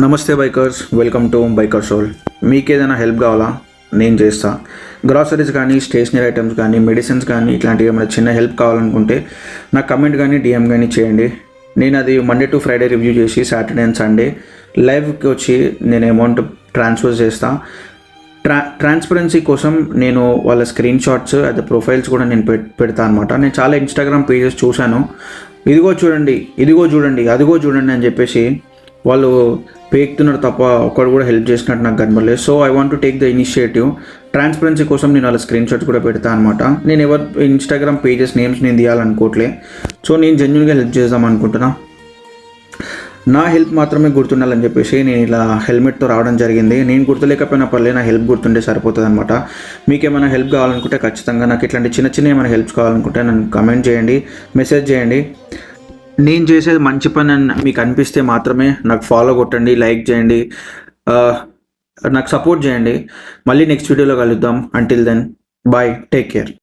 నమస్తే bikers, welcome to biker soul. మీకు ఏదైనా హెల్ప్ కావాలా? నేను చేస్తా. గ్రాసరీస్ కానీ, స్టేషనరీ ఐటమ్స్ కానీ, మెడిసిన్స్ కానీ, ఇట్లాంటివి ఏమైనా చిన్న హెల్ప్ కావాలనుకుంటే నాకు కమెంట్ కానీ, డిఎం కానీ చేయండి. నేను అది మండే టు ఫ్రైడే రివ్యూ చేసి సాటర్డే అండ్ సండే లైవ్కి వచ్చి నేను అమౌంట్ ట్రాన్స్ఫర్ చేస్తా. ట్రాన్స్పరెన్సీ కోసం నేను వాళ్ళ స్క్రీన్ షాట్స్ అదే ప్రొఫైల్స్ కూడా నేను పెడతా అనమాట. నేను చాలా ఇన్స్టాగ్రామ్ పేజెస్ చూశాను. ఇదిగో చూడండి, ఇదిగో చూడండి, అదిగో చూడండి అని చెప్పేసి వాళ్ళు పేక్తున్నారు తప్ప ఒక్కడు కూడా హెల్ప్ చేసినట్టు నాకు కనబడలేదు. So I want to take the initiative. Transparency కోసం నేను వాళ్ళ స్క్రీన్ షాట్స్ కూడా పెడతా అనమాట. నేను ఎవరు ఇన్స్టాగ్రామ్ పేజెస్ నేమ్స్ నేను తీయాలనుకోవట్లే. సో నేను జెన్యున్గా హెల్ప్ చేద్దాం అనుకుంటున్నా. నా హెల్ప్ మాత్రమే గుర్తుండాలని చెప్పేసి నేను ఇలా హెల్మెట్తో రావడం జరిగింది. నేను గుర్తులేకపోయినా పర్లేదు, నా హెల్ప్ గుర్తుండే సరిపోతుంది అనమాట. మీకు ఏమైనా హెల్ప్ కావాలనుకుంటే ఖచ్చితంగా నాకు ఇట్లాంటి చిన్న చిన్న ఏమైనా హెల్ప్స్ కావాలనుకుంటే నన్ను కమెంట్ చేయండి, మెసేజ్ చేయండి. నేను చేసేది మంచి పని అని మీకు అనిపిస్తే మాత్రమే నాకు ఫాలో కొట్టండి, లైక్ చేయండి, నాకు సపోర్ట్ చేయండి. మళ్ళీ నెక్స్ట్ వీడియోలో కలుద్దాం. Until then bye, take care.